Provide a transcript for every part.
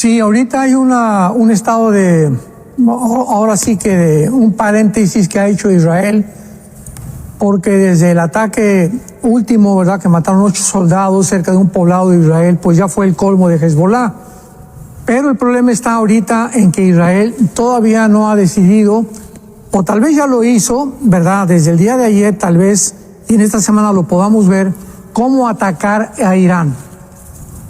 Sí, ahorita hay un estado de, ahora sí que de un paréntesis que ha hecho Israel, porque desde el ataque último, ¿verdad?, que mataron 8 soldados cerca de un poblado de Israel, pues ya fue el colmo de Hezbollah. Pero el problema está ahorita en que Israel todavía no ha decidido, o tal vez ya lo hizo, ¿verdad?, desde el día de ayer, tal vez, y en esta semana lo podamos ver, cómo atacar a Irán.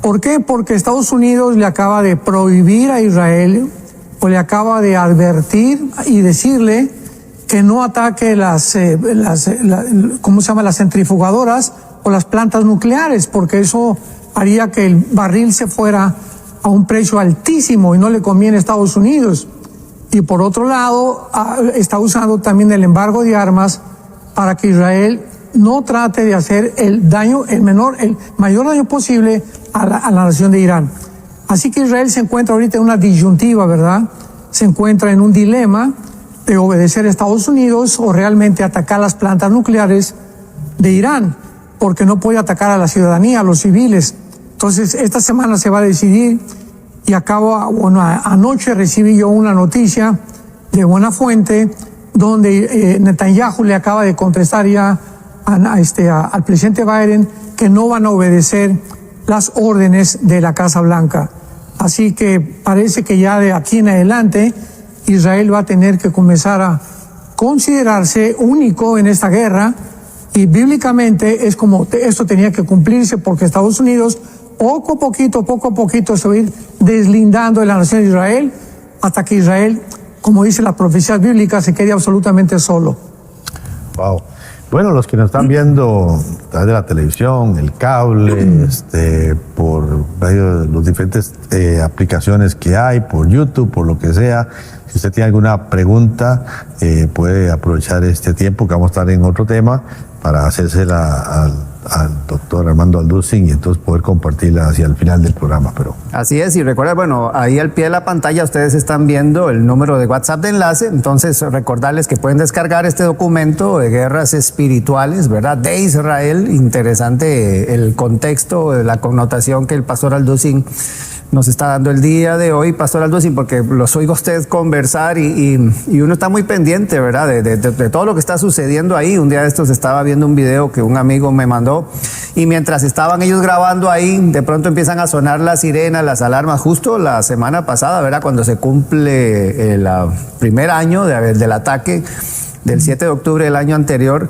¿Por qué? Porque Estados Unidos le acaba de prohibir a Israel, o le acaba de advertir y decirle que no ataque las centrifugadoras o las plantas nucleares, porque eso haría que el barril se fuera a un precio altísimo y no le conviene a Estados Unidos. Y por otro lado, está usando también el embargo de armas para que Israel no trate de hacer el mayor daño posible a la nación de Irán. Así que Israel se encuentra ahorita en una disyuntiva, ¿verdad? Se encuentra en un dilema de obedecer a Estados Unidos o realmente atacar las plantas nucleares de Irán, porque no puede atacar a la ciudadanía, a los civiles. Entonces, esta semana se va a decidir y anoche recibí yo una noticia de buena fuente donde Netanyahu le acaba de contestar ya al presidente Biden que no van a obedecer las órdenes de la Casa Blanca. Así que parece que ya de aquí en adelante Israel va a tener que comenzar a considerarse único en esta guerra, y bíblicamente es como esto tenía que cumplirse, porque Estados Unidos poco a poquito se va a ir deslindando de la nación de Israel hasta que Israel, como dice la profecía bíblica, se quede absolutamente solo. Wow. Bueno, los que nos están viendo a través de la televisión, el cable, por medio de las diferentes aplicaciones que hay, por YouTube, por lo que sea, si usted tiene alguna pregunta, puede aprovechar este tiempo que vamos a estar en otro tema para hacérsela al doctor Armando Alducin y entonces poder compartirla hacia el final del programa. Pero así es, y recuerda, bueno, ahí al pie de la pantalla ustedes están viendo el número de WhatsApp de enlace, entonces recordarles que pueden descargar este documento de guerras espirituales, ¿verdad?, de Israel. Interesante el contexto, la connotación que el pastor Alducin nos está dando el día de hoy, pastor Alducin, porque los oigo a ustedes conversar y uno está muy pendiente, ¿verdad?, de todo lo que está sucediendo ahí. Un día de estos estaba viendo un video que un amigo me mandó, y mientras estaban ellos grabando ahí, de pronto empiezan a sonar las sirenas, las alarmas, justo la semana pasada, ¿verdad?, cuando se cumple el primer año del ataque del 7 de octubre del año anterior,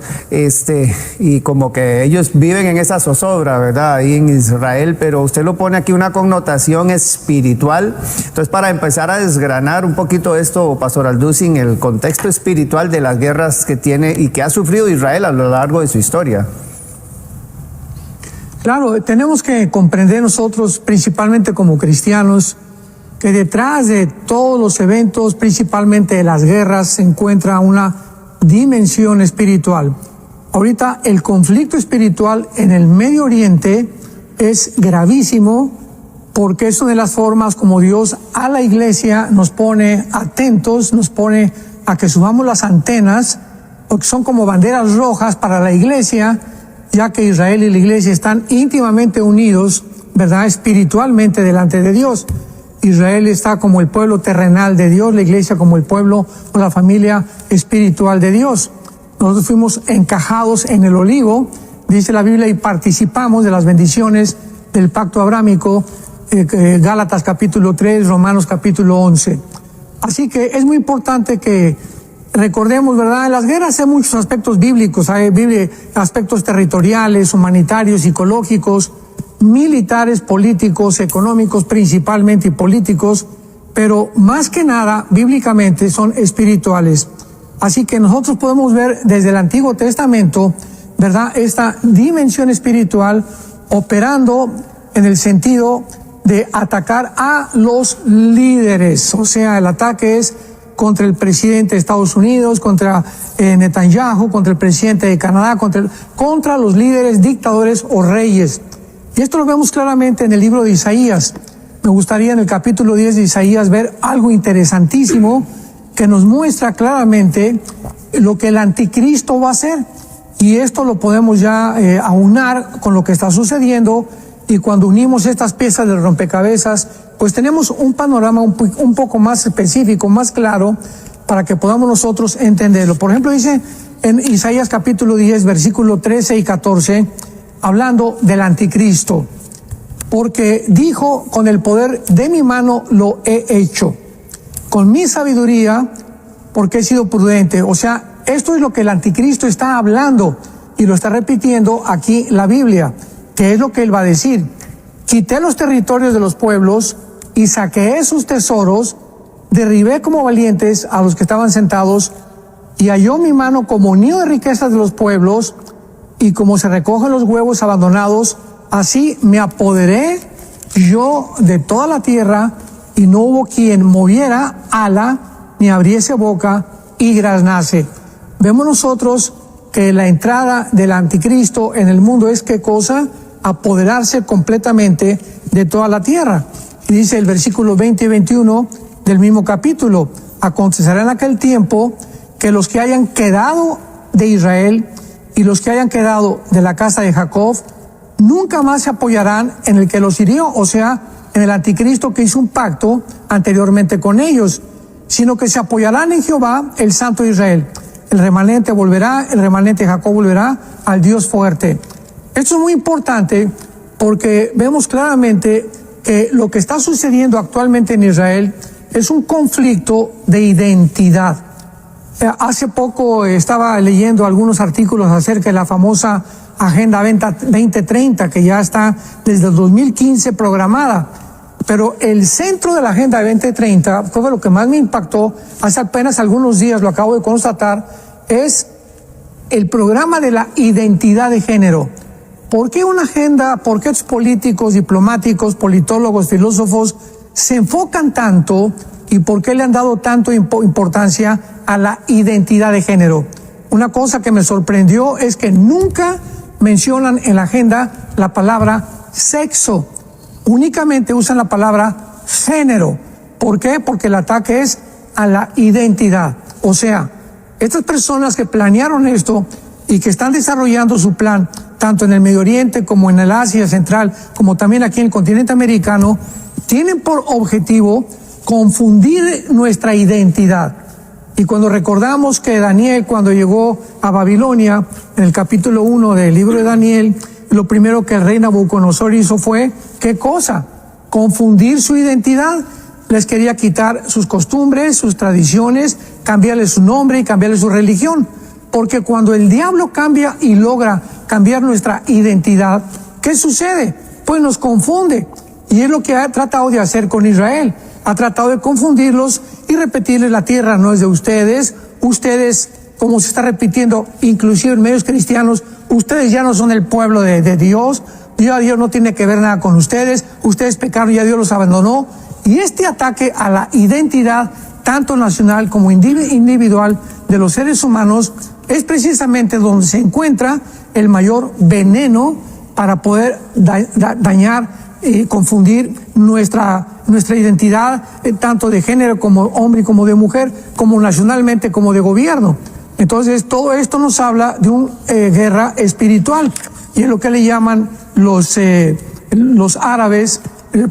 y como que ellos viven en esa zozobra, ¿verdad?, ahí en Israel, pero usted lo pone aquí una connotación espiritual. Entonces, para empezar a desgranar un poquito esto, pastor Alducin, el contexto espiritual de las guerras que tiene y que ha sufrido Israel a lo largo de su historia. Claro, tenemos que comprender nosotros, principalmente como cristianos, que detrás de todos los eventos, principalmente de las guerras, se encuentra una dimensión espiritual. Ahorita el conflicto espiritual en el Medio Oriente es gravísimo, porque es una de las formas como Dios a la iglesia nos pone atentos, nos pone a que subamos las antenas, porque son como banderas rojas para la iglesia, ya que Israel y la iglesia están íntimamente unidos, ¿verdad?, espiritualmente delante de Dios. Israel está como el pueblo terrenal de Dios, la iglesia como el pueblo o la familia espiritual de Dios. Nosotros fuimos encajados en el olivo, dice la Biblia, y participamos de las bendiciones del pacto abrámico, Gálatas capítulo 3, Romanos capítulo 11. Así que es muy importante que recordemos, ¿verdad?, en las guerras hay muchos aspectos bíblicos, hay aspectos territoriales, humanitarios, psicológicos, militares, políticos, económicos principalmente, y políticos, pero más que nada, bíblicamente, son espirituales. Así que nosotros podemos ver desde el Antiguo Testamento, ¿verdad?, esta dimensión espiritual operando en el sentido de atacar a los líderes. O sea, el ataque es contra el presidente de Estados Unidos, contra Netanyahu, contra el presidente de Canadá, contra los líderes, dictadores o reyes. Y esto lo vemos claramente en el libro de Isaías. Me gustaría en el capítulo 10 de Isaías ver algo interesantísimo que nos muestra claramente lo que el anticristo va a hacer. Y esto lo podemos ya aunar con lo que está sucediendo, y cuando unimos estas piezas del rompecabezas, pues pues tenemos un panorama un poco más específico, más claro, para que podamos nosotros entenderlo. Por ejemplo, dice en Isaías capítulo 10, versículo 13 y 14, hablando del anticristo, porque dijo, con el poder de mi mano lo he hecho, con mi sabiduría, porque he sido prudente. O sea, esto es lo que el anticristo está hablando y lo está repitiendo aquí la Biblia, que es lo que él va a decir. Quité los territorios de los pueblos y saqueé sus tesoros, derribé como valientes a los que estaban sentados, y halló mi mano como nido de riquezas de los pueblos, y como se recogen los huevos abandonados, así me apoderé yo de toda la tierra, y no hubo quien moviera ala, ni abriese boca, y graznase. Vemos nosotros que la entrada del anticristo en el mundo es ¿qué cosa? Apoderarse completamente de toda la tierra. Y dice el versículo 20 y 21 del mismo capítulo: acontecerá en aquel tiempo que los que hayan quedado de Israel y los que hayan quedado de la casa de Jacob nunca más se apoyarán en el que los hirió, o sea, en el anticristo que hizo un pacto anteriormente con ellos, sino que se apoyarán en Jehová, el Santo de Israel. El remanente volverá, el remanente de Jacob volverá al Dios fuerte. Esto es muy importante porque vemos claramente que lo que está sucediendo actualmente en Israel es un conflicto de identidad. Hace poco estaba leyendo algunos artículos acerca de la famosa Agenda 2030, que ya está desde el 2015 programada. Pero el centro de la Agenda 2030, fue lo que más me impactó, hace apenas algunos días lo acabo de constatar, es el programa de la identidad de género. ¿Por qué una agenda, por qué los políticos, diplomáticos, politólogos, filósofos se enfocan tanto y por qué le han dado tanto importancia a la identidad de género? Una cosa que me sorprendió es que nunca mencionan en la agenda la palabra sexo, únicamente usan la palabra género. ¿Por qué? Porque el ataque es a la identidad. O sea, estas personas que planearon esto y que están desarrollando su plan, tanto en el Medio Oriente como en el Asia Central, como también aquí en el continente americano, tienen por objetivo confundir nuestra identidad. Y cuando recordamos que Daniel, cuando llegó a Babilonia, en el capítulo 1 del libro de Daniel, lo primero que el rey Nabucodonosor hizo fue, ¿qué cosa? Confundir su identidad. Les quería quitar sus costumbres, sus tradiciones, cambiarle su nombre y cambiarle su religión. Porque cuando el diablo cambia y logra cambiar nuestra identidad, ¿qué sucede? Pues nos confunde. Y es lo que ha tratado de hacer con Israel. Ha tratado de confundirlos y repetirles: la tierra no es de ustedes. Ustedes, como se está repitiendo inclusive en medios cristianos, ustedes ya no son el pueblo de Dios. Ya Dios no tiene que ver nada con ustedes. Ustedes pecaron, ya Dios los abandonó. Y este ataque a la identidad, tanto nacional como individual, de los seres humanos, es precisamente donde se encuentra el mayor veneno para poder dañar y confundir nuestra identidad, tanto de género como hombre y como de mujer, como nacionalmente como de gobierno. Entonces todo esto nos habla de una guerra espiritual, y es lo que le llaman los árabes,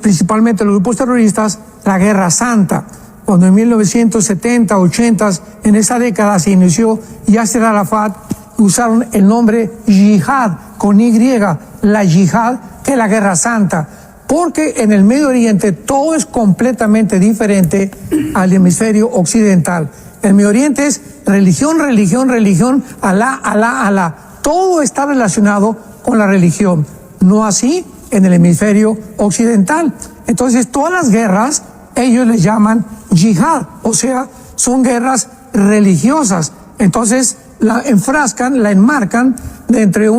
principalmente los grupos terroristas, la guerra santa. Cuando en 1970, 80, en esa década se inició Yasser Arafat, usaron el nombre yihad, con Y, la yihad, que es la guerra santa. Porque en el Medio Oriente todo es completamente diferente al hemisferio occidental. El Medio Oriente es religión, religión, religión, Alá, Alá, Alá. Todo está relacionado con la religión. No así en el hemisferio occidental. Entonces todas las guerras ellos les llaman yihad, o sea, son guerras religiosas. Entonces la enfrascan, la enmarcan dentro de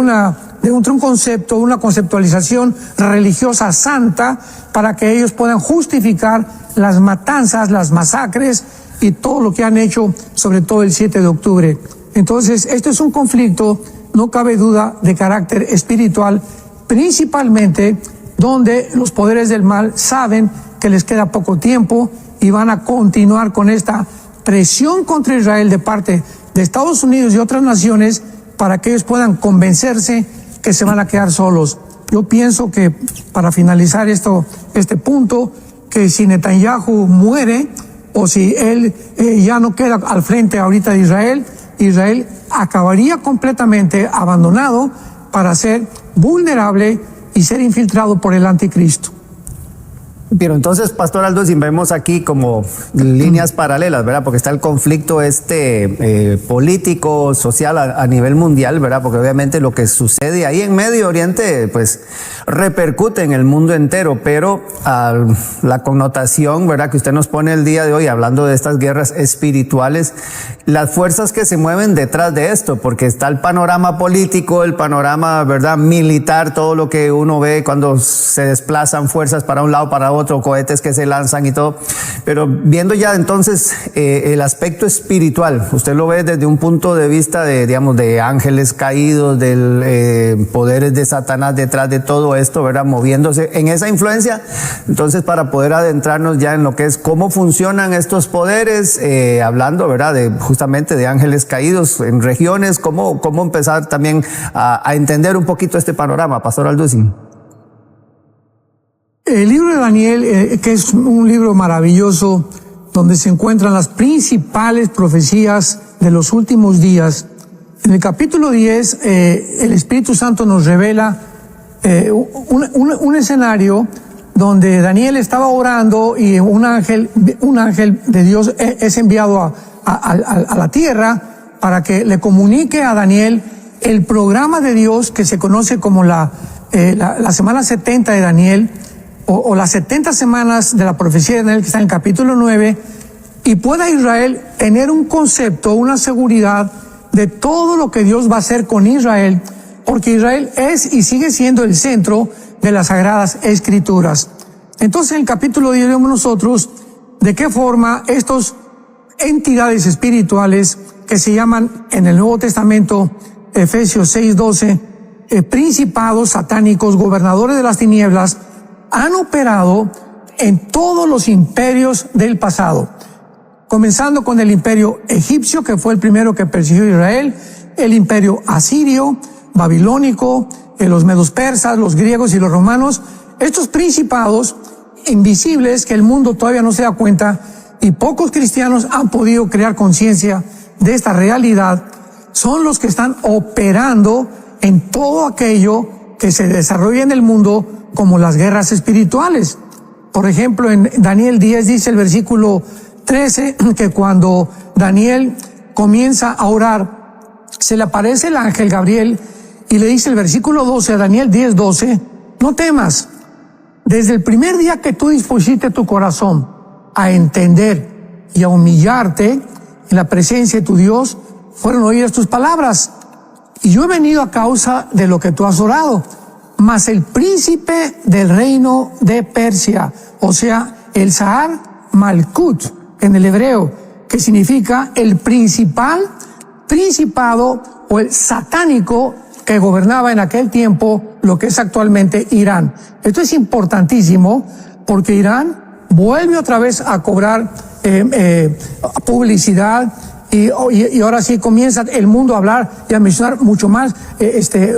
un concepto, una conceptualización religiosa santa, para que ellos puedan justificar las matanzas, las masacres y todo lo que han hecho, sobre todo el 7 de octubre. Entonces, este es un conflicto, no cabe duda, de carácter espiritual, principalmente donde los poderes del mal saben que les queda poco tiempo y van a continuar con esta presión contra Israel de parte de Estados Unidos y otras naciones, para que ellos puedan convencerse que se van a quedar solos. Yo pienso que, para finalizar este punto, que si Netanyahu muere o si él ya no queda al frente ahorita de Israel, Israel acabaría completamente abandonado para ser vulnerable y ser infiltrado por el anticristo. Pero entonces, Pastor Aldo, si vemos aquí como líneas paralelas, ¿verdad? Porque está el conflicto político, social a nivel mundial, ¿verdad? Porque obviamente lo que sucede ahí en Medio Oriente, pues repercute en el mundo entero, pero la connotación, ¿verdad? Que usted nos pone el día de hoy, hablando de estas guerras espirituales, las fuerzas que se mueven detrás de esto, porque está el panorama político, el panorama, ¿verdad? Militar, todo lo que uno ve cuando se desplazan fuerzas para un lado, para otro, cohetes que se lanzan y todo, pero viendo ya entonces el aspecto espiritual, usted lo ve desde un punto de vista de, digamos, de ángeles caídos, del poderes de Satanás detrás de todo esto, ¿verdad? Moviéndose en esa influencia. Entonces, para poder adentrarnos ya en lo que es cómo funcionan estos poderes, hablando, ¿verdad? Justamente de ángeles caídos en regiones, cómo empezar también a entender un poquito este panorama, Pastor Alducin. El libro de Daniel, que es un libro maravilloso, donde se encuentran las principales profecías de los últimos días. En el capítulo 10, el Espíritu Santo nos revela un escenario donde Daniel estaba orando y un ángel de Dios es enviado a la tierra para que le comunique a Daniel el programa de Dios que se conoce como la semana 70 de Daniel, o las 70 semanas de la profecía de Daniel, que está en el capítulo 9, y pueda Israel tener un concepto, una seguridad de todo lo que Dios va a hacer con Israel, porque Israel es y sigue siendo el centro de las Sagradas Escrituras. Entonces, en el capítulo 10 vemos nosotros de qué forma estas entidades espirituales que se llaman en el Nuevo Testamento, Efesios 6:12, principados satánicos, gobernadores de las tinieblas, han operado en todos los imperios del pasado, comenzando con el imperio egipcio, que fue el primero que persiguió a Israel, el imperio asirio, babilónico, los medos persas, los griegos y los romanos. Estos principados invisibles que el mundo todavía no se da cuenta y pocos cristianos han podido crear conciencia de esta realidad, son los que están operando en todo aquello que se desarrolla en el mundo como las guerras espirituales. Por ejemplo, en Daniel 10 dice el versículo 13 que cuando Daniel comienza a orar, se le aparece el ángel Gabriel y le dice el versículo 12 a Daniel 10:12, no temas, desde el primer día que tú dispusiste tu corazón a entender y a humillarte en la presencia de tu Dios, fueron oídas tus palabras. Y yo he venido a causa de lo que tú has orado. Mas el príncipe del reino de Persia, o sea, el Sahar Malkut en el hebreo, que significa el principado o el satánico que gobernaba en aquel tiempo lo que es actualmente Irán. Esto es importantísimo porque Irán vuelve otra vez a cobrar publicidad y ahora sí comienza el mundo a hablar y a mencionar mucho más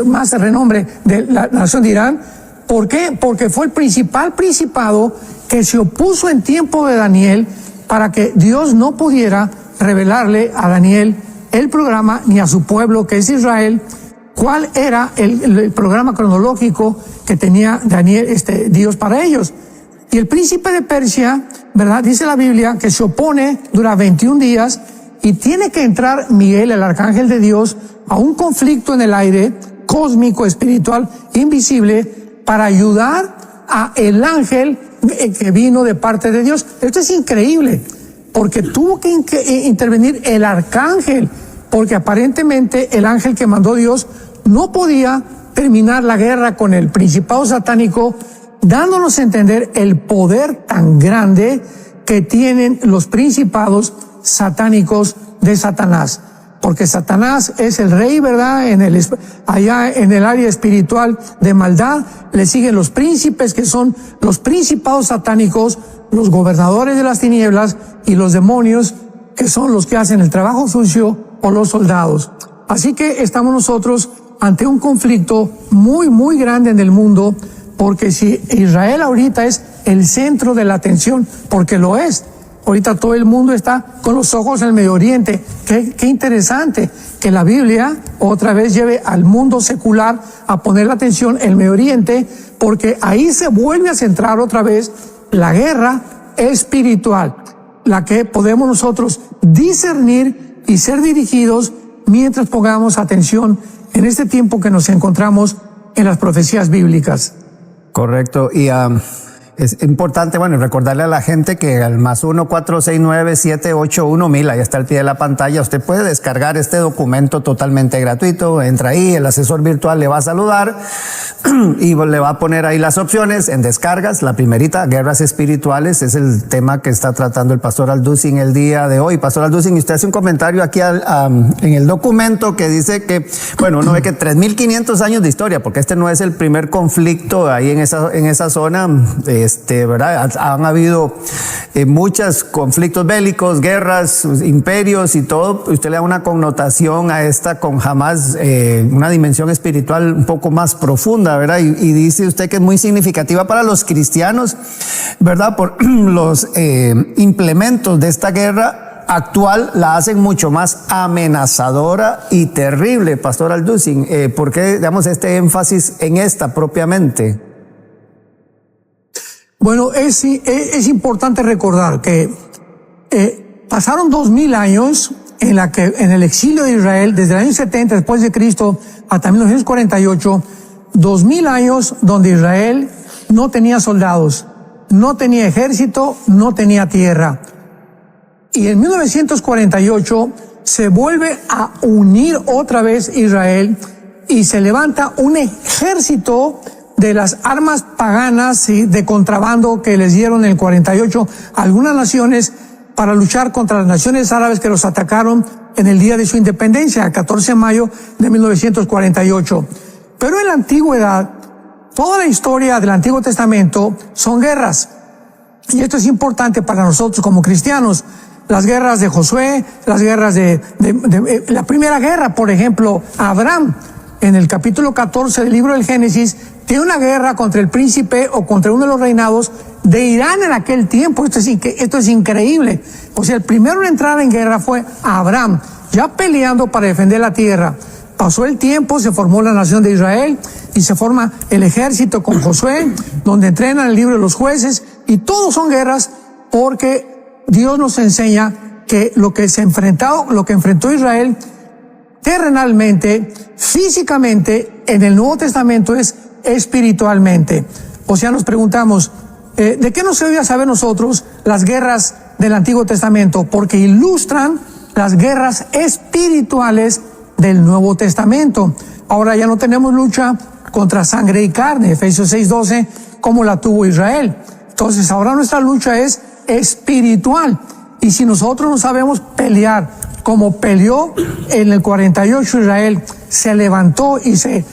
más el renombre de la nación de Irán. ¿Por qué? Porque fue el principado que se opuso en tiempo de Daniel para que Dios no pudiera revelarle a Daniel el programa ni a su pueblo que es Israel cuál era el programa cronológico que tenía Daniel, Dios para ellos. Y el príncipe de Persia, ¿verdad? Dice la Biblia que se opone, dura 21 días y tiene que entrar Miguel, el arcángel de Dios, a un conflicto en el aire cósmico, espiritual, invisible, para ayudar a el ángel que vino de parte de Dios. Esto es increíble, porque tuvo que intervenir el arcángel, porque aparentemente el ángel que mandó Dios no podía terminar la guerra con el principado satánico, dándonos a entender el poder tan grande que tienen los principados satánicos de Satanás. Porque Satanás es el rey, ¿verdad? Allá en el área espiritual de maldad, le siguen los príncipes, que son los principados satánicos, los gobernadores de las tinieblas, y los demonios, que son los que hacen el trabajo sucio, o los soldados. Así que estamos nosotros ante un conflicto muy, muy grande en el mundo, porque si Israel ahorita es el centro de la atención, porque lo es, ahorita todo el mundo está con los ojos en el Medio Oriente. Qué interesante que la Biblia otra vez lleve al mundo secular a poner la atención en el Medio Oriente, porque ahí se vuelve a centrar otra vez la guerra espiritual, la que podemos nosotros discernir y ser dirigidos mientras pongamos atención en este tiempo que nos encontramos en las profecías bíblicas. Correcto. Y es importante, bueno, recordarle a la gente que al +1 469 781 1000, ahí está al pie de la pantalla, usted puede descargar este documento totalmente gratuito. Entra ahí, el asesor virtual le va a saludar y le va a poner ahí las opciones en descargas. La primerita, guerras espirituales, es el tema que está tratando el pastor Alducin el día de hoy. Pastor Alducin, usted hace un comentario aquí en el documento que dice que, bueno, uno ve que 3.500 años de historia, porque este no es el primer conflicto ahí en esa zona, ¿verdad? Han habido muchos conflictos bélicos, guerras, imperios y todo. Usted le da una connotación a esta con jamás una dimensión espiritual un poco más profunda, ¿verdad? Y dice usted que es muy significativa para los cristianos, ¿verdad? Por los implementos de esta guerra actual la hacen mucho más amenazadora y terrible, Pastor Alducin. ¿Por qué damos este énfasis en esta propiamente? Bueno, es importante recordar que pasaron 2000 años en el exilio de Israel, desde el año 70 después de Cristo hasta 1948, 2000 años donde Israel no tenía soldados, no tenía ejército, no tenía tierra. Y en 1948 se vuelve a unir otra vez Israel y se levanta un ejército de las armas paganas y de contrabando que les dieron en el 48 a algunas naciones para luchar contra las naciones árabes que los atacaron en el día de su independencia, el 14 de mayo de 1948. Pero en la antigüedad, toda la historia del Antiguo Testamento son guerras. Y esto es importante para nosotros como cristianos. Las guerras de Josué, las guerras de la primera guerra, por ejemplo, Abraham, en el capítulo 14 del libro del Génesis, tiene una guerra contra el príncipe o contra uno de los reinados de Irán en aquel tiempo. Esto es increíble. O sea, el primero en entrar en guerra fue Abraham, ya peleando para defender la tierra. Pasó el tiempo, se formó la nación de Israel y se forma el ejército con Josué, donde entrenan el libro de los jueces, y todos son guerras porque Dios nos enseña que lo que enfrentó Israel terrenalmente, físicamente, en el Nuevo Testamento es espiritualmente. O sea, nos preguntamos, ¿de qué nos debía saber nosotros las guerras del Antiguo Testamento? Porque ilustran las guerras espirituales del Nuevo Testamento. Ahora ya no tenemos lucha contra sangre y carne, Efesios 6:12, como la tuvo Israel. Entonces ahora nuestra lucha es espiritual. Y si nosotros no sabemos pelear como peleó en el 48 Israel, se levantó y se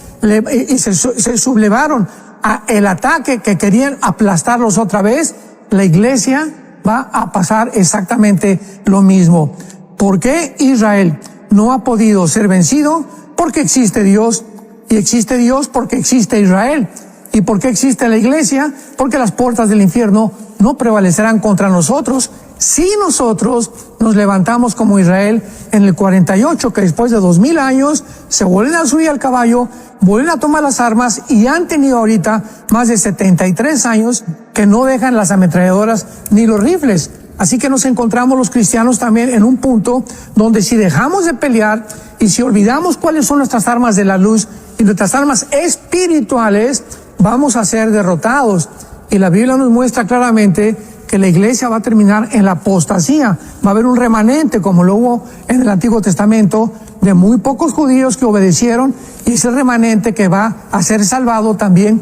sublevaron a el ataque que querían aplastarlos otra vez, la iglesia va a pasar exactamente lo mismo. ¿Por qué Israel no ha podido ser vencido? Porque existe Dios, y existe Dios porque existe Israel. ¿Y por qué existe la iglesia? Porque las puertas del infierno no prevalecerán contra nosotros si nosotros nos levantamos como Israel en el 48, que después de 2000 años se vuelven a subir al caballo, vuelven a tomar las armas y han tenido ahorita más de 73 años que no dejan las ametralladoras ni los rifles. Así que nos encontramos los cristianos también en un punto donde si dejamos de pelear y si olvidamos cuáles son nuestras armas de la luz y nuestras armas espirituales, vamos a ser derrotados. Y la Biblia nos muestra claramente que la iglesia va a terminar en la apostasía. Va a haber un remanente, como lo hubo en el Antiguo Testamento, de muy pocos judíos que obedecieron, y ese remanente que va a ser salvado también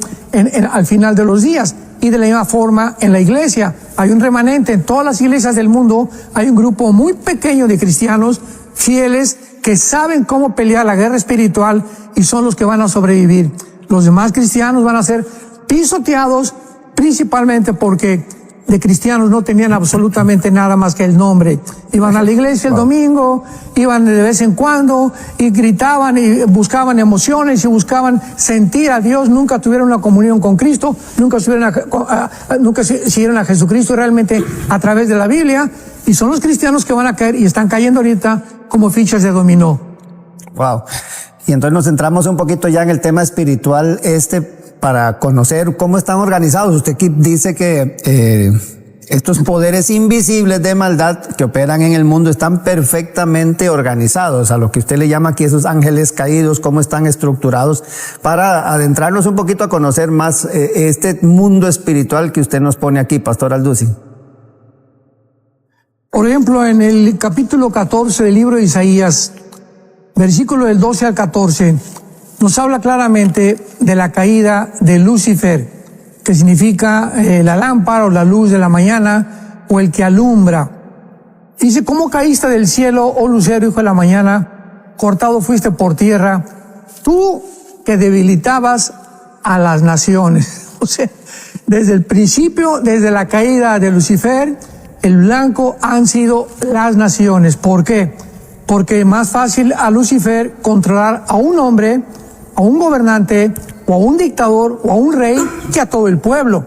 al final de los días. Y de la misma forma en la iglesia hay un remanente. En todas las iglesias del mundo hay un grupo muy pequeño de cristianos fieles que saben cómo pelear la guerra espiritual y son los que van a sobrevivir. Los demás cristianos van a ser pisoteados principalmente porque de cristianos no tenían absolutamente nada más que el nombre. Iban a la iglesia el domingo, iban de vez en cuando y gritaban y buscaban emociones y buscaban sentir a Dios. Nunca tuvieron una comunión con Cristo, nunca siguieron a Jesucristo realmente a través de la Biblia. Y son los cristianos que van a caer y están cayendo ahorita como fichas de dominó. Wow. Y entonces nos centramos un poquito ya en el tema espiritual para conocer cómo están organizados. Usted aquí dice que estos poderes invisibles de maldad que operan en el mundo están perfectamente organizados, a lo que usted le llama aquí esos ángeles caídos, cómo están estructurados, para adentrarnos un poquito a conocer más este mundo espiritual que usted nos pone aquí, Pastor Alducin. Por ejemplo, en el capítulo 14 del libro de Isaías, versículo del 12 al 14, nos habla claramente de la caída de Lucifer, que significa la lámpara o la luz de la mañana o el que alumbra. Dice, ¿cómo caíste del cielo, oh lucero, hijo de la mañana? Cortado fuiste por tierra, tú que debilitabas a las naciones. O sea, desde el principio, desde la caída de Lucifer, el blanco han sido las naciones. ¿Por qué? Porque es más fácil a Lucifer controlar a un hombre, a un gobernante, o a un dictador, o a un rey, que a todo el pueblo.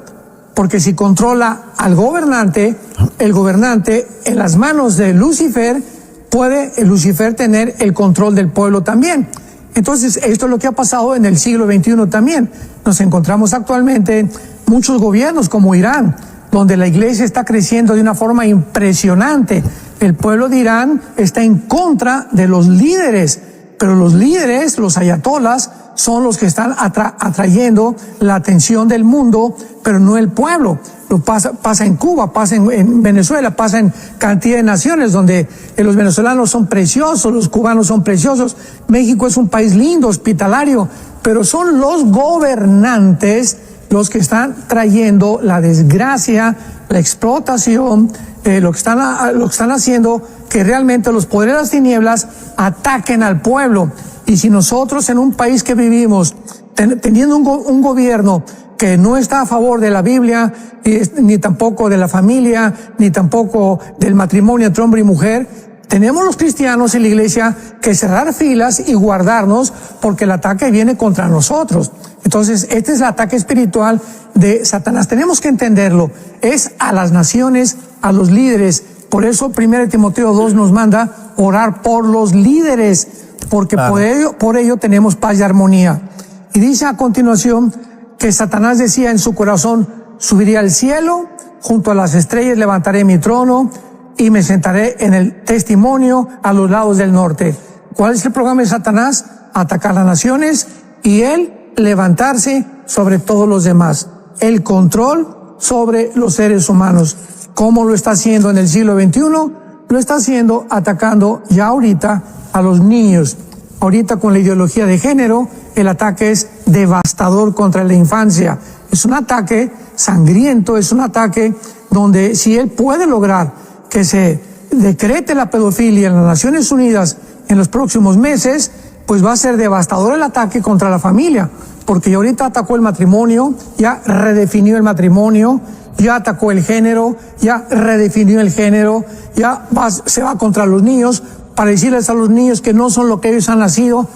Porque si controla al gobernante, el gobernante en las manos de Lucifer, puede Lucifer tener el control del pueblo también. Entonces, esto es lo que ha pasado en el siglo XXI también. Nos encontramos actualmente muchos gobiernos como Irán, donde la iglesia está creciendo de una forma impresionante. El pueblo de Irán está en contra de los líderes, pero los líderes, los ayatolas, son los que están atrayendo la atención del mundo, pero no el pueblo. Lo pasa en Cuba, pasa en Venezuela, pasa en cantidad de naciones donde los venezolanos son preciosos, los cubanos son preciosos. México es un país lindo, hospitalario, pero son los gobernantes los que están trayendo la desgracia, la explotación, lo que están haciendo que realmente los poderes de las tinieblas ataquen al pueblo. Y si nosotros en un país que vivimos, teniendo un gobierno que no está a favor de la Biblia, ni tampoco de la familia, ni tampoco del matrimonio entre hombre y mujer, tenemos los cristianos en la iglesia que cerrar filas y guardarnos porque el ataque viene contra nosotros. Entonces, este es el ataque espiritual de Satanás. Tenemos que entenderlo. Es a las naciones, a los líderes. Por eso 1 Timoteo 2 nos manda orar por los líderes, porque por ello tenemos paz y armonía. Y dice a continuación que Satanás decía en su corazón, subiré al cielo, junto a las estrellas levantaré mi trono y me sentaré en el testimonio a los lados del norte. ¿Cuál es el programa de Satanás? Atacar las naciones y él levantarse sobre todos los demás. El control sobre los seres humanos. ¿Cómo lo está haciendo en el siglo XXI? Lo está haciendo atacando ya ahorita a los niños. Ahorita con la ideología de género, el ataque es devastador contra la infancia. Es un ataque sangriento, es un ataque donde si él puede lograr que se decrete la pedofilia en las Naciones Unidas en los próximos meses, pues va a ser devastador el ataque contra la familia, porque ya ahorita atacó el matrimonio, ya redefinió el matrimonio, ya atacó el género, ya redefinió el género, se va contra los niños para decirles a los niños que no son lo que ellos han nacido.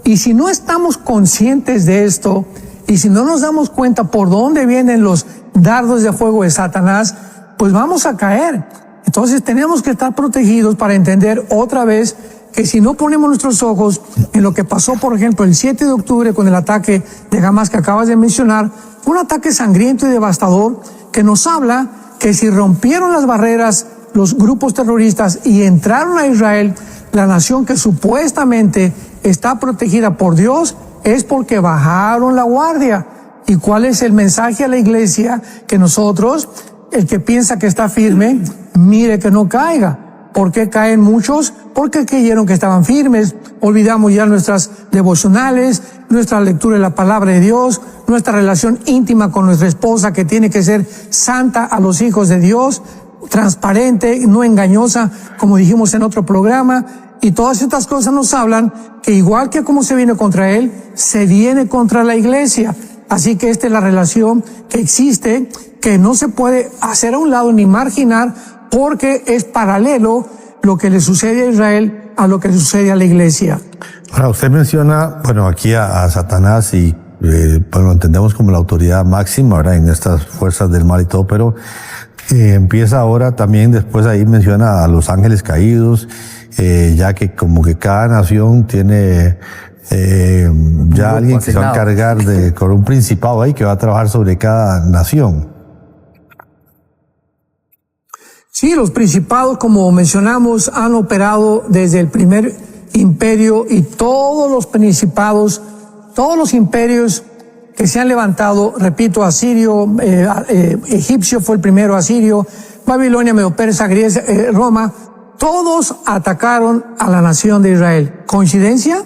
Y si no estamos conscientes de esto, y si no nos damos cuenta por dónde vienen los dardos de fuego de Satanás, pues vamos a caer. Entonces tenemos que estar protegidos para entender otra vez que si no ponemos nuestros ojos en lo que pasó, por ejemplo, el 7 de octubre con el ataque de Hamas que acabas de mencionar, un ataque sangriento y devastador que nos habla que si rompieron las barreras los grupos terroristas y entraron a Israel, la nación que supuestamente está protegida por Dios, es porque bajaron la guardia. ¿Y cuál es el mensaje a la iglesia? Que nosotros, el que piensa que está firme, mire que no caiga. ¿Por qué caen muchos? Porque creyeron que estaban firmes. Olvidamos ya nuestras devocionales, nuestra lectura de la palabra de Dios, nuestra relación íntima con nuestra esposa, que tiene que ser santa a los hijos de Dios, transparente, no engañosa, como dijimos en otro programa. Y todas estas cosas nos hablan que igual que como se viene contra él, se viene contra la iglesia. Así que esta es la relación que existe, que no se puede hacer a un lado ni marginar, porque es paralelo lo que le sucede a Israel a lo que le sucede a la iglesia. Ahora, usted menciona, bueno, aquí a Satanás y pues lo entendemos como la autoridad máxima, ¿verdad? En estas fuerzas del mal y todo, pero empieza ahora también, después ahí menciona a los ángeles caídos, ya que como que cada nación tiene ya alguien que se va a encargar con un principado ahí que va a trabajar sobre cada nación. Sí, los principados, como mencionamos, han operado desde el primer imperio, y todos los principados, todos los imperios que se han levantado, repito, asirio, egipcio fue el primero, asirio, Babilonia, Medo-Persa, Grecia, Roma, todos atacaron a la nación de Israel. ¿Coincidencia?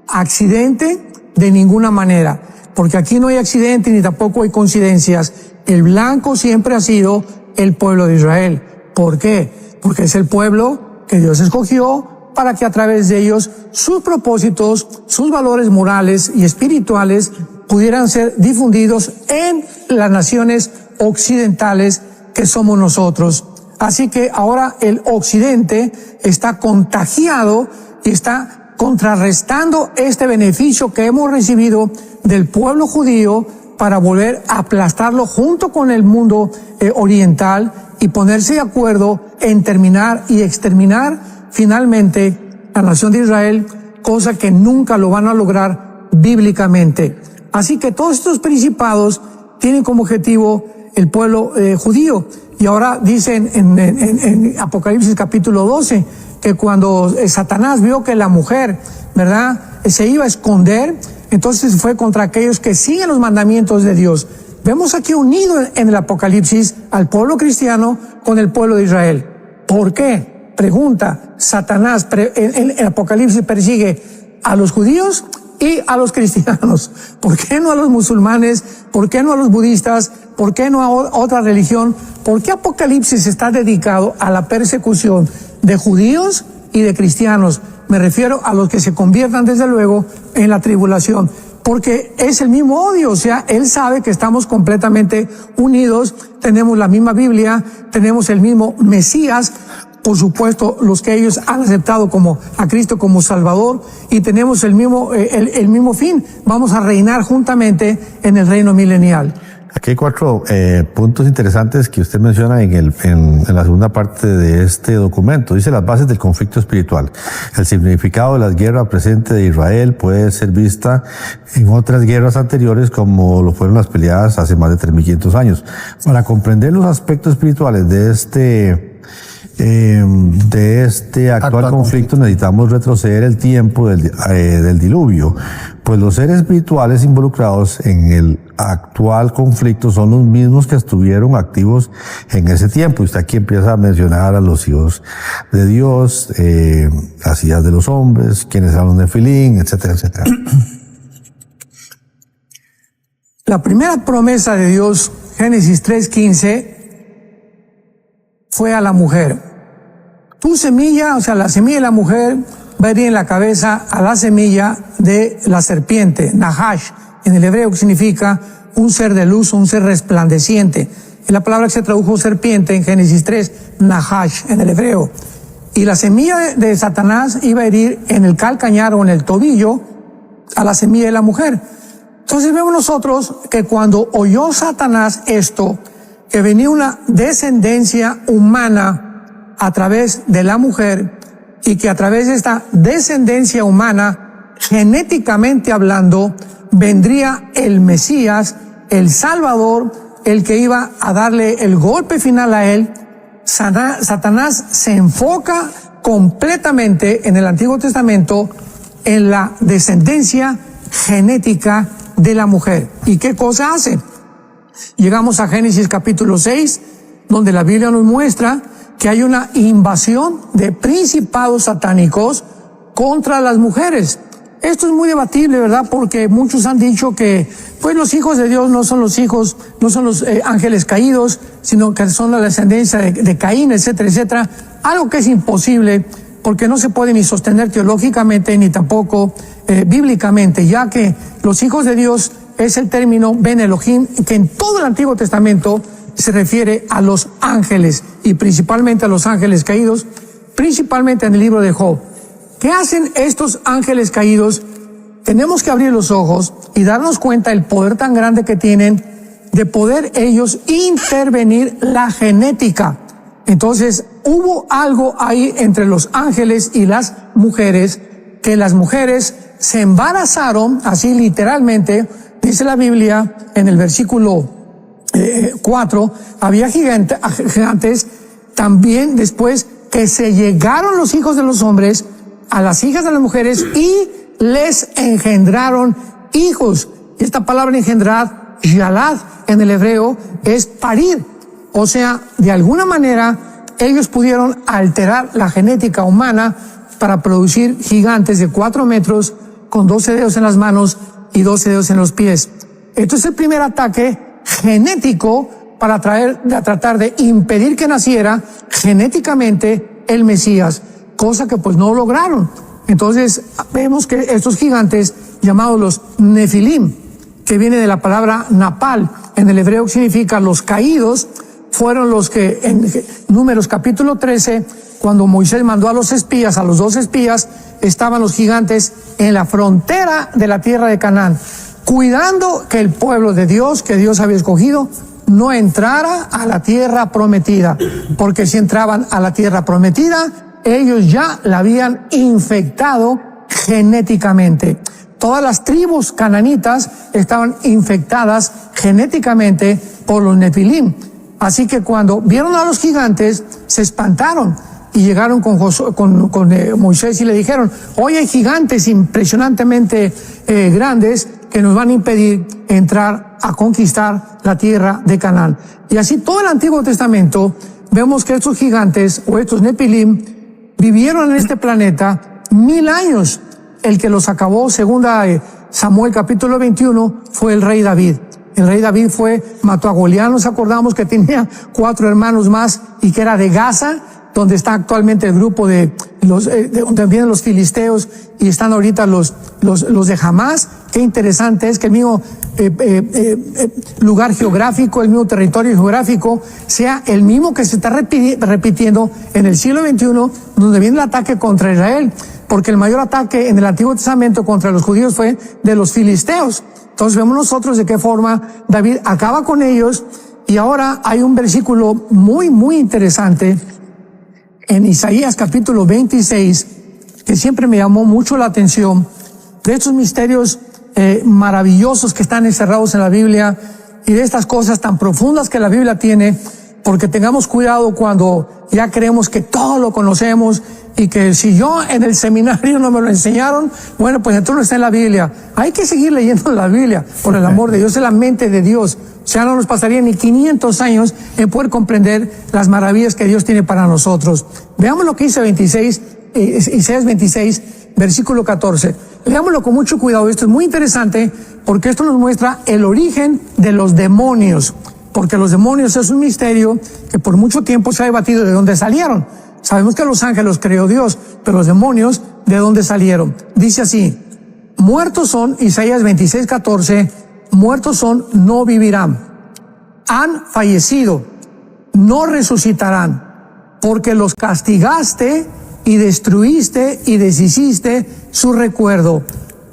¿Accidente? De ninguna manera, porque aquí no hay accidente ni tampoco hay coincidencias. El blanco siempre ha sido el pueblo de Israel. ¿Por qué? Porque es el pueblo que Dios escogió para que a través de ellos sus propósitos, sus valores morales y espirituales pudieran ser difundidos en las naciones occidentales que somos nosotros. Así que ahora el occidente está contagiado y está contrarrestando este beneficio que hemos recibido del pueblo judío para volver a aplastarlo junto con el mundo oriental y ponerse de acuerdo en terminar y exterminar finalmente la nación de Israel, cosa que nunca lo van a lograr bíblicamente. Así que todos estos principados tienen como objetivo el pueblo judío. Y ahora dicen en Apocalipsis capítulo 12 que cuando Satanás vio que la mujer, ¿verdad?, se iba a esconder, entonces fue contra aquellos que siguen los mandamientos de Dios. Vemos aquí unido en el Apocalipsis al pueblo cristiano con el pueblo de Israel. ¿Por qué? Pregunta, Satanás en el Apocalipsis persigue a los judíos y a los cristianos. ¿Por qué no a los musulmanes? ¿Por qué no a los budistas? ¿Por qué no a otra religión? ¿Por qué Apocalipsis está dedicado a la persecución de judíos y de cristianos? Me refiero a los que se conviertan desde luego en la tribulación. Porque es el mismo odio, o sea, él sabe que estamos completamente unidos, tenemos la misma Biblia, tenemos el mismo Mesías, por supuesto, los que ellos han aceptado como a Cristo como Salvador, y tenemos el mismo fin. Vamos a reinar juntamente en el reino milenial. Aquí hay 4 puntos interesantes que usted menciona en la segunda parte de este documento. Dice las bases del conflicto espiritual. El significado de las guerras presentes de Israel puede ser vista en otras guerras anteriores, como lo fueron las peleadas hace más de 3.500 años. Para comprender los aspectos espirituales de este actual conflicto necesitamos retroceder el tiempo del diluvio, pues los seres espirituales involucrados en el actual conflicto son los mismos que estuvieron activos en ese tiempo. Y usted aquí empieza a mencionar a los hijos de Dios, las hijas de los hombres, quienes eran los nefilín, etcétera, etcétera. La primera promesa de Dios, Génesis 3:15, fue a la mujer. Tu semilla, o sea, la semilla de la mujer va a ir en la cabeza a la semilla de la serpiente, Nahash, en el hebreo, que significa un ser de luz, un ser resplandeciente. Es la palabra que se tradujo serpiente en Génesis 3, Nahash, en el hebreo. Y la semilla de Satanás iba a herir en el calcañar o en el tobillo a la semilla de la mujer. Entonces vemos nosotros que cuando oyó Satanás esto, que venía una descendencia humana a través de la mujer, y que a través de esta descendencia humana, genéticamente hablando, vendría el Mesías, el Salvador, el que iba a darle el golpe final a él, Satanás se enfoca completamente en el Antiguo Testamento en la descendencia genética de la mujer. ¿Y qué cosa hace? Llegamos a Génesis capítulo 6, donde la Biblia nos muestra que hay una invasión de principados satánicos contra las mujeres. Esto es muy debatible, ¿verdad? Porque muchos han dicho que, pues, los hijos de Dios no son los ángeles caídos, sino que son la descendencia de Caín, etcétera, etcétera. Algo que es imposible, porque no se puede ni sostener teológicamente, ni tampoco bíblicamente, ya que los hijos de Dios es el término Ben Elohim, que en todo el Antiguo Testamento se refiere a los ángeles, y principalmente a los ángeles caídos, principalmente en el libro de Job. ¿Qué hacen estos ángeles caídos? Tenemos que abrir los ojos y darnos cuenta del poder tan grande que tienen de poder ellos intervenir la genética. Entonces, hubo algo ahí entre los ángeles y las mujeres, que las mujeres se embarazaron, así literalmente, dice la Biblia en el versículo 4, había gigantes, también después que se llegaron los hijos de los hombres a las hijas de las mujeres y les engendraron hijos. Y esta palabra engendrar, yalad, en el hebreo, es parir. O sea, de alguna manera, ellos pudieron alterar la genética humana para producir gigantes de 4 metros con 12 dedos en las manos y 12 dedos en los pies. Esto es el primer ataque genético para tratar de impedir que naciera genéticamente el Mesías, cosa que pues no lograron. Entonces vemos que estos gigantes llamados los Nefilim, que viene de la palabra Napal, en el hebreo significa los caídos, fueron los que en Números capítulo 13, cuando Moisés mandó a los espías, a los 2 espías, estaban los gigantes en la frontera de la tierra de Canaán, cuidando que el pueblo de Dios, que Dios había escogido, no entrara a la tierra prometida, porque si entraban a la tierra prometida, ellos ya la habían infectado genéticamente. Todas las tribus cananitas estaban infectadas genéticamente por los Nefilim. Así que cuando vieron a los gigantes, se espantaron y llegaron con Moisés y le dijeron: hoy hay gigantes impresionantemente grandes que nos van a impedir entrar a conquistar la tierra de Canaán. Y así todo el Antiguo Testamento vemos que estos gigantes o estos Nefilim vivieron en este planeta 1000 años. El que los acabó, segunda Samuel capítulo 21, fue el rey David. El rey David mató a Goliat, nos acordamos que tenía 4 hermanos más y que era de Gaza, donde está actualmente el grupo de donde vienen los filisteos y están ahorita los de Hamás. Qué interesante es que el mismo lugar geográfico, el mismo territorio geográfico, sea el mismo que se está repitiendo en el siglo XXI, donde viene el ataque contra Israel, porque el mayor ataque en el Antiguo Testamento contra los judíos fue de los filisteos. Entonces vemos nosotros de qué forma David acaba con ellos. Y ahora hay un versículo muy, muy interesante en Isaías capítulo 26, que siempre me llamó mucho la atención, de estos misterios maravillosos que están encerrados en la Biblia y de estas cosas tan profundas que la Biblia tiene, porque tengamos cuidado cuando ya creemos que todo lo conocemos y que si yo en el seminario no me lo enseñaron, bueno, pues entonces no está en la Biblia. Hay que seguir leyendo la Biblia, por el amor de Dios, es la mente de Dios. O sea, no nos pasaría ni 500 años en poder comprender las maravillas que Dios tiene para nosotros. Veamos lo que dice Isaías 26, versículo 14. Leámoslo con mucho cuidado. Esto es muy interesante porque esto nos muestra el origen de los demonios. Porque los demonios es un misterio que por mucho tiempo se ha debatido de dónde salieron. Sabemos que los ángeles los creó Dios, pero los demonios, ¿de dónde salieron? Dice así: muertos son, Isaías 26, 14, muertos son, no vivirán. Han fallecido, no resucitarán, porque los castigaste y destruiste y deshiciste su recuerdo.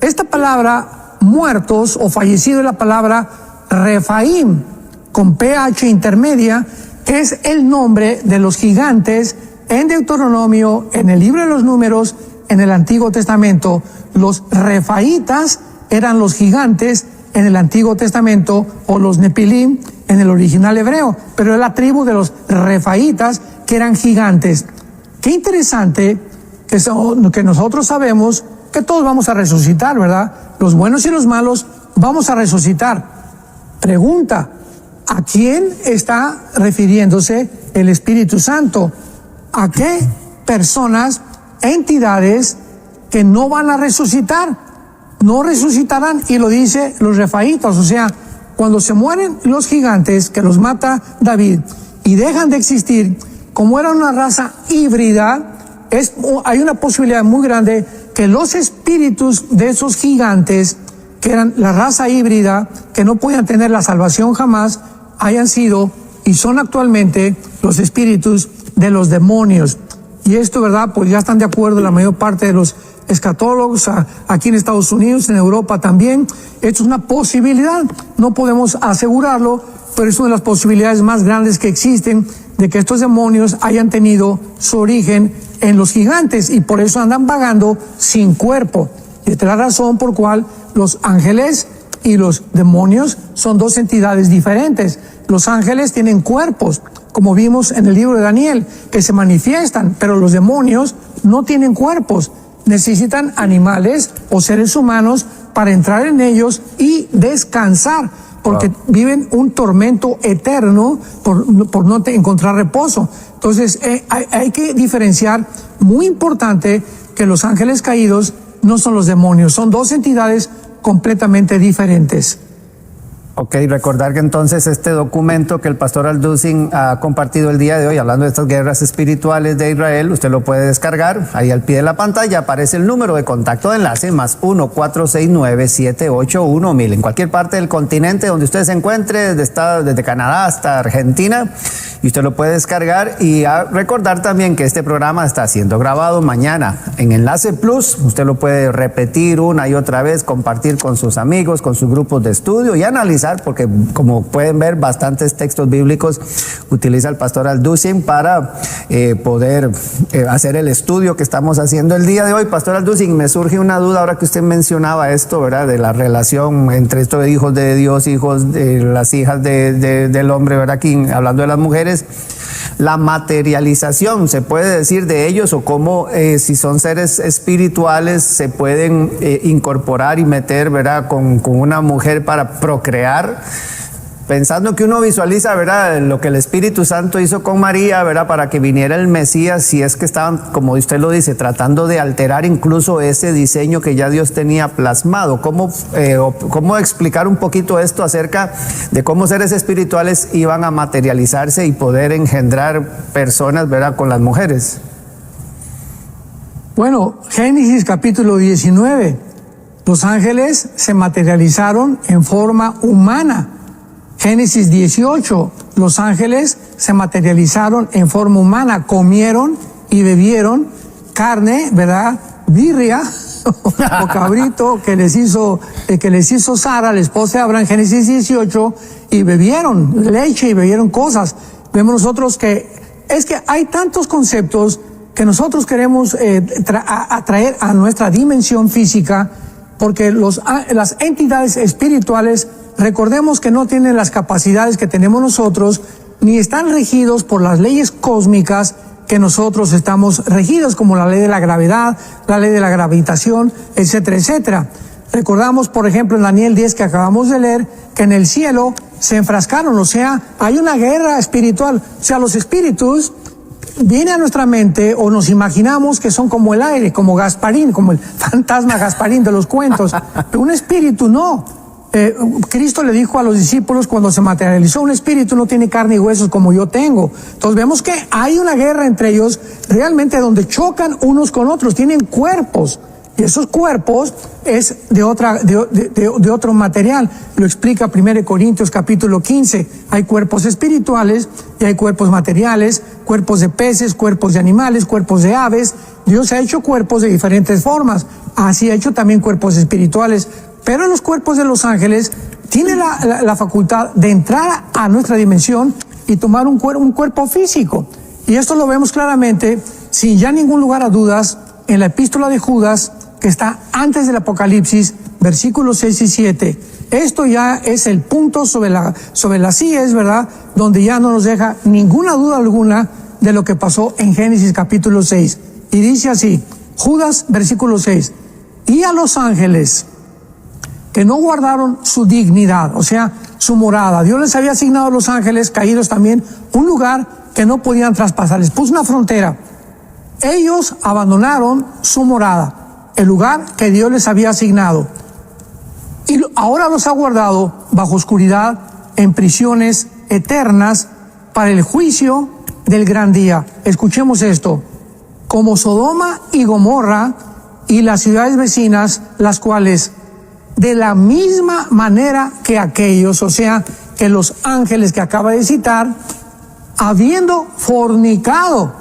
Esta palabra muertos o fallecido es la palabra Refaim, con PH intermedia, que es el nombre de los gigantes en Deuteronomio, en el libro de los Números, en el Antiguo Testamento. Los refaitas eran los gigantes en el Antiguo Testamento, o los Nefilim en el original hebreo, pero es la tribu de los refaitas que eran gigantes. Qué interesante que nosotros sabemos que todos vamos a resucitar, ¿verdad? Los buenos y los malos vamos a resucitar. Pregunta: ¿a quién está refiriéndose el Espíritu Santo? ¿A qué personas, entidades que no van a resucitar? No resucitarán, y lo dice los refaitas. O sea, cuando se mueren los gigantes que los mata David y dejan de existir, como era una raza híbrida, hay una posibilidad muy grande que los espíritus de esos gigantes que eran la raza híbrida, que no podían tener la salvación jamás, hayan sido y son actualmente los espíritus de los demonios. Y esto, ¿verdad? Pues ya están de acuerdo la mayor parte de los escatólogos aquí en Estados Unidos, en Europa también. Esto es una posibilidad, no podemos asegurarlo, pero es una de las posibilidades más grandes que existen de que estos demonios hayan tenido su origen en los gigantes y por eso andan vagando sin cuerpo. Y esta es la razón por cual los ángeles y los demonios son dos entidades diferentes. Los ángeles tienen cuerpos, como vimos en el libro de Daniel, que se manifiestan, pero los demonios no tienen cuerpos. Necesitan animales o seres humanos para entrar en ellos y descansar, porque viven un tormento eterno por no encontrar reposo. Entonces hay que diferenciar, muy importante, que los ángeles caídos no son los demonios, son dos entidades completamente diferentes. Ok, recordar que entonces este documento que el pastor Alducin ha compartido el día de hoy, hablando de estas guerras espirituales de Israel, usted lo puede descargar. Ahí al pie de la pantalla aparece el número de contacto de enlace, más 1-469-781-1000. En cualquier parte del continente donde usted se encuentre, desde Canadá hasta Argentina, y usted lo puede descargar. Y a recordar también que este programa está siendo grabado mañana en Enlace Plus. Usted lo puede repetir una y otra vez, compartir con sus amigos, con sus grupos de estudio y analizar, porque como pueden ver, bastantes textos bíblicos utiliza el pastor Alducin para poder hacer el estudio que estamos haciendo el día de hoy. Pastor Alducin, me surge una duda ahora que usted mencionaba esto, ¿verdad? De la relación entre estos de hijos de Dios, hijos de las hijas del hombre, ¿verdad? Aquí hablando de las mujeres, la materialización, ¿se puede decir de ellos o cómo si son seres espirituales se pueden incorporar y meter, ¿verdad? Con una mujer para procrear? Pensando que uno visualiza, ¿verdad?, lo que el Espíritu Santo hizo con María, ¿verdad?, para que viniera el Mesías, si es que estaban, como usted lo dice, tratando de alterar incluso ese diseño que ya Dios tenía plasmado. ¿Cómo explicar un poquito esto acerca de cómo seres espirituales iban a materializarse y poder engendrar personas, ¿verdad?, con las mujeres? Bueno, Génesis capítulo 19, los ángeles se materializaron en forma humana. Génesis 18, los ángeles se materializaron en forma humana, comieron y bebieron carne, ¿verdad? Birria o cabrito que les hizo Sara, la esposa de Abraham, Génesis 18, y bebieron leche y bebieron cosas. Vemos nosotros que es que hay tantos conceptos que nosotros queremos atraer a nuestra dimensión física, porque las entidades espirituales, recordemos que no tienen las capacidades que tenemos nosotros, ni están regidos por las leyes cósmicas que nosotros estamos regidos, como la ley de la gravedad, la ley de la gravitación, etcétera, etcétera. Recordamos, por ejemplo, en Daniel 10 que acabamos de leer, que en el cielo se enfrascaron, o sea, hay una guerra espiritual. O sea, los espíritus viene a nuestra mente o nos imaginamos que son como el aire, como Gasparín, como el fantasma Gasparín de los cuentos. Pero un espíritu no. Cristo le dijo a los discípulos cuando se materializó: un espíritu no tiene carne y huesos como yo tengo. Entonces vemos que hay una guerra entre ellos realmente donde chocan unos con otros, tienen cuerpos. Y esos cuerpos es de otro material. Lo explica 1 Corintios capítulo 15. Hay cuerpos espirituales y hay cuerpos materiales, cuerpos de peces, cuerpos de animales, cuerpos de aves. Dios ha hecho cuerpos de diferentes formas. Así ha hecho también cuerpos espirituales. Pero en los cuerpos de los ángeles tiene la facultad de entrar a nuestra dimensión y tomar un cuerpo físico. Y esto lo vemos claramente, sin ya ningún lugar a dudas, en la epístola de Judas, que está antes del Apocalipsis, versículos 6 y 7. Esto ya es el punto sobre las IES, ¿verdad?, donde ya no nos deja ninguna duda alguna de lo que pasó en Génesis capítulo 6. Y dice así, Judas, versículo 6, y a los ángeles que no guardaron su dignidad, o sea, su morada. Dios les había asignado a los ángeles caídos también un lugar que no podían traspasar. Les puso una frontera. Ellos abandonaron su morada, el lugar que Dios les había asignado. Y ahora los ha guardado bajo oscuridad en prisiones eternas para el juicio del gran día. Escuchemos esto. Como Sodoma y Gomorra y las ciudades vecinas, las cuales de la misma manera que aquellos, o sea, que los ángeles que acaba de citar, habiendo fornicado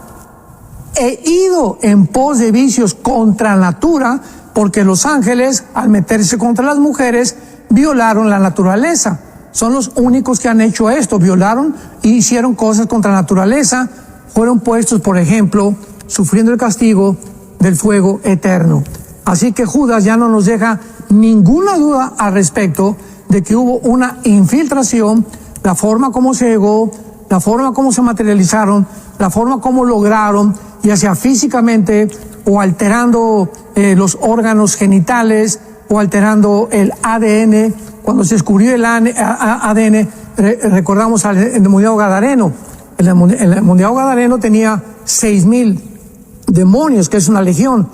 e ido en pos de vicios contra natura, porque los ángeles, al meterse contra las mujeres, violaron la naturaleza. Son los únicos que han hecho esto, violaron y hicieron cosas contra la naturaleza, fueron puestos, por ejemplo, sufriendo el castigo del fuego eterno. Así que Judas ya no nos deja ninguna duda al respecto de que hubo una infiltración, la forma como se llegó, la forma como se materializaron, la forma como lograron, ya sea físicamente o alterando los órganos genitales o alterando el ADN. Cuando se descubrió el ADN, recordamos al endemoniado gadareno. El endemoniado gadareno tenía 6,000 demonios, que es una legión,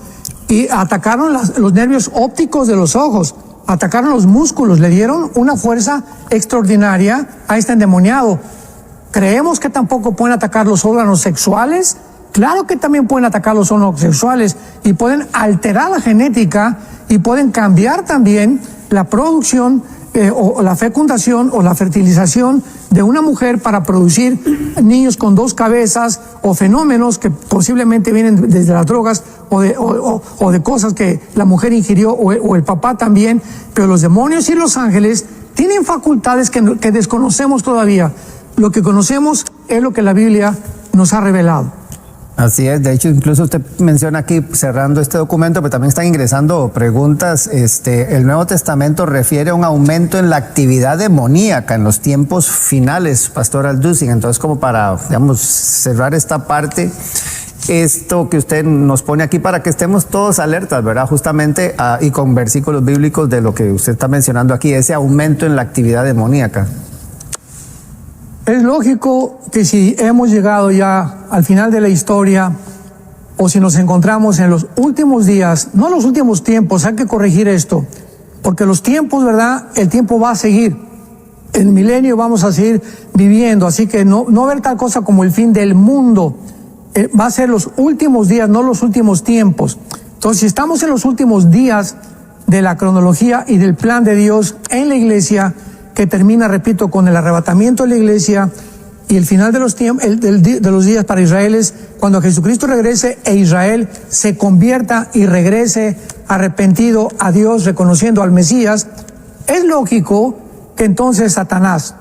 y atacaron los nervios ópticos de los ojos, atacaron los músculos, le dieron una fuerza extraordinaria a este endemoniado. ¿Creemos que tampoco pueden atacar los órganos sexuales? Claro que también pueden atacar los órganos sexuales y pueden alterar la genética y pueden cambiar también la producción o la fecundación o la fertilización de una mujer para producir niños con 2 cabezas o fenómenos que posiblemente vienen desde las drogas o de cosas que la mujer ingirió o el papá también. Pero los demonios y los ángeles tienen facultades que desconocemos todavía. Lo que conocemos es lo que la Biblia nos ha revelado. Así es, de hecho incluso usted menciona aquí, cerrando este documento, pero también están ingresando preguntas. El Nuevo Testamento refiere a un aumento en la actividad demoníaca en los tiempos finales, Pastor Alducin. Entonces, como para, digamos, cerrar esta parte, esto que usted nos pone aquí para que estemos todos alertas, ¿verdad? Justamente, y con versículos bíblicos de lo que usted está mencionando aquí, ese aumento en la actividad demoníaca. Es lógico que si hemos llegado ya al final de la historia o si nos encontramos en los últimos días, no los últimos tiempos, hay que corregir esto, porque los tiempos, ¿verdad? El tiempo va a seguir, el milenio vamos a seguir viviendo, así que no va a haber tal cosa como el fin del mundo, va a ser los últimos días, no los últimos tiempos. Entonces, si estamos en los últimos días de la cronología y del plan de Dios en la iglesia, que termina, repito, con el arrebatamiento de la iglesia y el final de los tiempos, de los días para Israel es cuando Jesucristo regrese e Israel se convierta y regrese arrepentido a Dios, reconociendo al Mesías. Es lógico que entonces Satanás,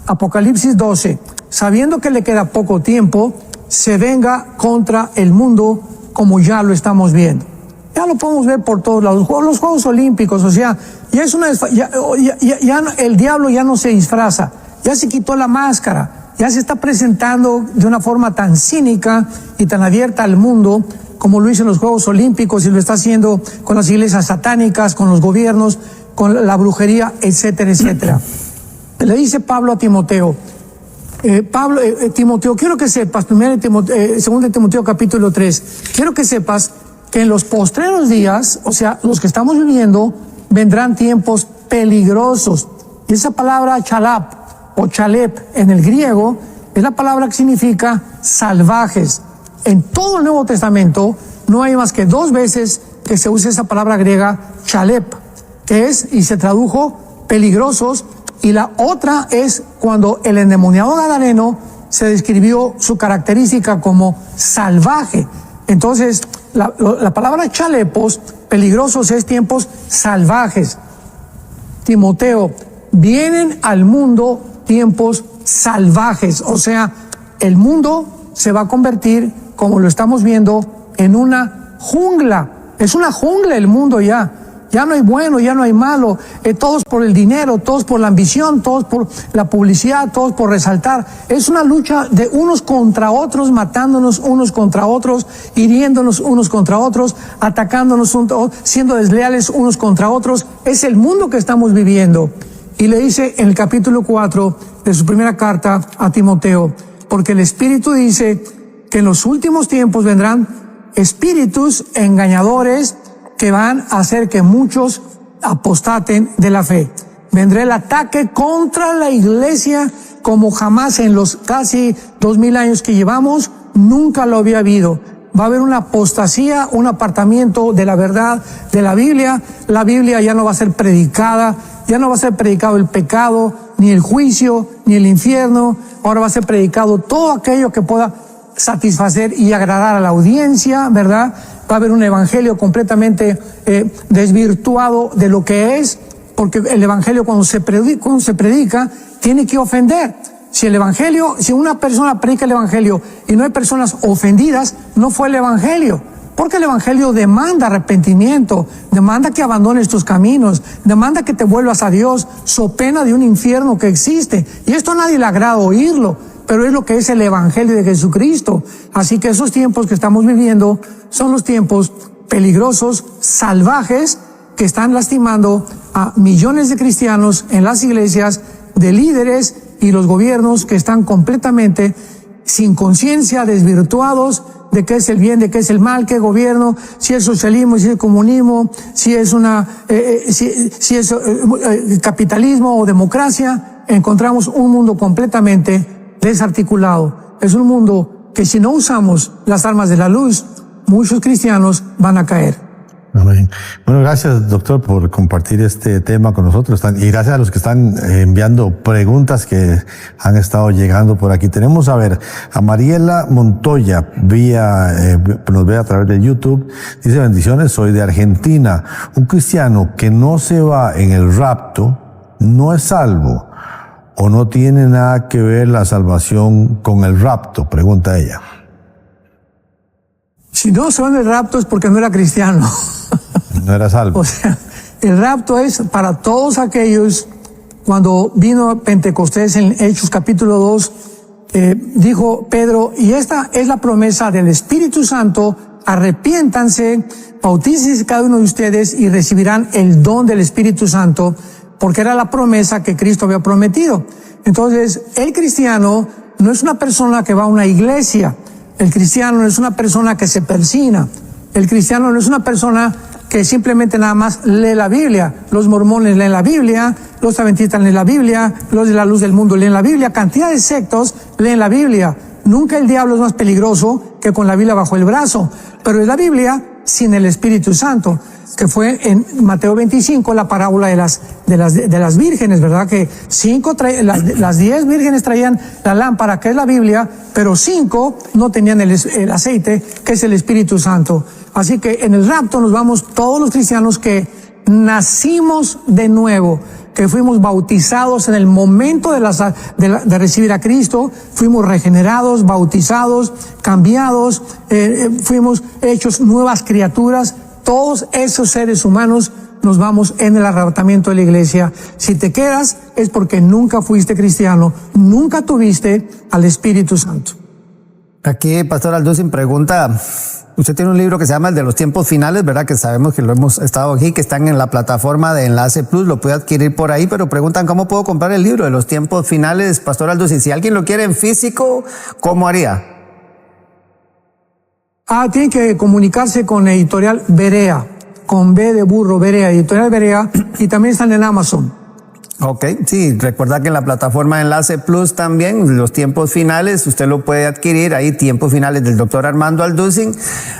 Apocalipsis 12, sabiendo que le queda poco tiempo, se venga contra el mundo como ya lo estamos viendo. Ya lo podemos ver por todos lados, los Juegos Olímpicos, o sea, ya es el diablo ya no se disfraza, ya se quitó la máscara, ya se está presentando de una forma tan cínica y tan abierta al mundo como lo hizo en los Juegos Olímpicos y lo está haciendo con las iglesias satánicas, con los gobiernos, con la brujería, etcétera, etcétera. Le dice Pablo a Timoteo, Timoteo, quiero que sepas, 2 Timoteo capítulo 3, quiero que sepas que en los postreros días, o sea, los que estamos viviendo, vendrán tiempos peligrosos. Y esa palabra chalap o chalep en el griego es la palabra que significa salvajes. En todo el Nuevo Testamento no hay más que 2 veces que se usa esa palabra griega chalep, que es, y se tradujo, peligrosos, y la otra es cuando el endemoniado gadareno se describió su característica como salvaje. Entonces, la palabra chalepos, peligrosos, es tiempos salvajes. Timoteo, vienen al mundo tiempos salvajes, o sea, el mundo se va a convertir, como lo estamos viendo, en una jungla. Es una jungla el mundo ya. Ya no hay bueno, ya no hay malo, todos por el dinero, todos por la ambición, todos por la publicidad, todos por resaltar. Es una lucha de unos contra otros, matándonos unos contra otros, hiriéndonos unos contra otros, atacándonos, siendo desleales unos contra otros. Es el mundo que estamos viviendo. Y le dice en el capítulo 4 de su primera carta a Timoteo, porque el Espíritu dice que en los últimos tiempos vendrán espíritus engañadores que van a hacer que muchos apostaten de la fe. Vendrá el ataque contra la iglesia como jamás en los casi 2000 años que llevamos, nunca lo había habido. Va a haber una apostasía, un apartamiento de la verdad de la Biblia. La Biblia ya no va a ser predicada, ya no va a ser predicado el pecado, ni el juicio, ni el infierno. Ahora va a ser predicado todo aquello que pueda satisfacer y agradar a la audiencia, ¿verdad? Va a haber un evangelio completamente desvirtuado de lo que es, porque el evangelio cuando se predica tiene que ofender. Si una persona predica el evangelio y no hay personas ofendidas, no fue el evangelio. Porque el evangelio demanda arrepentimiento, demanda que abandones tus caminos, demanda que te vuelvas a Dios, so pena de un infierno que existe. Y esto a nadie le agrada oírlo, pero es lo que es el evangelio de Jesucristo. Así que esos tiempos que estamos viviendo son los tiempos peligrosos, salvajes, que están lastimando a millones de cristianos en las iglesias, de líderes y los gobiernos que están completamente sin conciencia, desvirtuados de qué es el bien, de qué es el mal, qué gobierno, si es socialismo, si es comunismo, si es capitalismo o democracia. Encontramos un mundo completamente desarticulado. Es un mundo que si no usamos las armas de la luz, muchos cristianos van a caer. Amén. Bueno, gracias, doctor, por compartir este tema con nosotros y gracias a los que están enviando preguntas que han estado llegando por aquí. Tenemos, a Mariela Montoya, nos ve a través de YouTube. Dice: bendiciones, soy de Argentina. Un cristiano que no se va en el rapto no es salvo, o no tiene nada que ver la salvación con el rapto, pregunta ella. Si no se va en el rapto es porque no era cristiano. No era salvo. O sea, el rapto es para todos aquellos. Cuando vino Pentecostés en Hechos capítulo 2, dijo Pedro: y esta es la promesa del Espíritu Santo, arrepiéntanse, bautícense cada uno de ustedes y recibirán el don del Espíritu Santo, porque era la promesa que Cristo había prometido. Entonces, el cristiano no es una persona que va a una iglesia. El cristiano no es una persona que se persina. El cristiano no es una persona que simplemente nada más lee la Biblia. Los mormones leen la Biblia, los adventistas leen la Biblia, los de la luz del mundo leen la Biblia, cantidad de sectos leen la Biblia. Nunca el diablo es más peligroso que con la Biblia bajo el brazo, pero es la Biblia sin el Espíritu Santo, que fue en Mateo 25 la parábola de las vírgenes, ¿verdad? Que las 10 vírgenes traían la lámpara, que es la Biblia, pero 5 no tenían el aceite, que es el Espíritu Santo. Así que en el rapto nos vamos todos los cristianos que nacimos de nuevo, que fuimos bautizados en el momento de recibir a Cristo, fuimos regenerados, bautizados, cambiados, fuimos hechos nuevas criaturas. Todos esos seres humanos nos vamos en el arrebatamiento de la iglesia. Si te quedas es porque nunca fuiste cristiano, nunca tuviste al Espíritu Santo. Aquí, Pastor Alducin pregunta: usted tiene un libro que se llama El de los tiempos finales, ¿verdad? Que sabemos que lo hemos estado aquí, que están en la plataforma de Enlace Plus, lo puede adquirir por ahí, pero preguntan: ¿cómo puedo comprar el libro de los tiempos finales, Pastor Alducin? Si alguien lo quiere en físico, ¿cómo haría? Tienen que comunicarse con Editorial Berea, con B de burro, Berea, Editorial Berea, y también están en Amazon. Ok, sí, recuerda que en la plataforma de Enlace Plus también, los tiempos finales, usted lo puede adquirir ahí, tiempos finales del doctor Armando Alducin,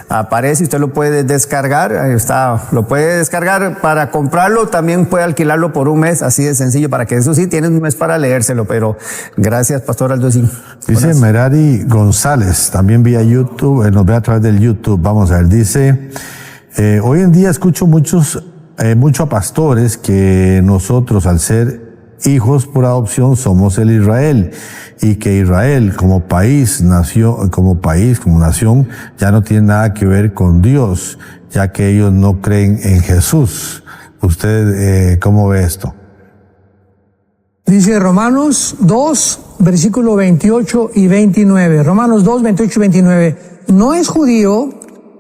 aparece, usted lo puede descargar, ahí está, lo puede descargar para comprarlo, también puede alquilarlo por un mes, así de sencillo, para que eso sí, tienes un mes para leérselo, pero gracias, Pastor Alducin. Dice Merari González, también vía YouTube, nos ve a través del YouTube, vamos a ver, dice: hoy en día escucho mucho a pastores que nosotros, al ser hijos por adopción, somos el Israel, y que Israel como nación, ya no tiene nada que ver con Dios, ya que ellos no creen en Jesús. ¿Usted cómo ve esto? Dice Romanos 2, versículo 28 y 29. Romanos 2, 28 y 29. No es judío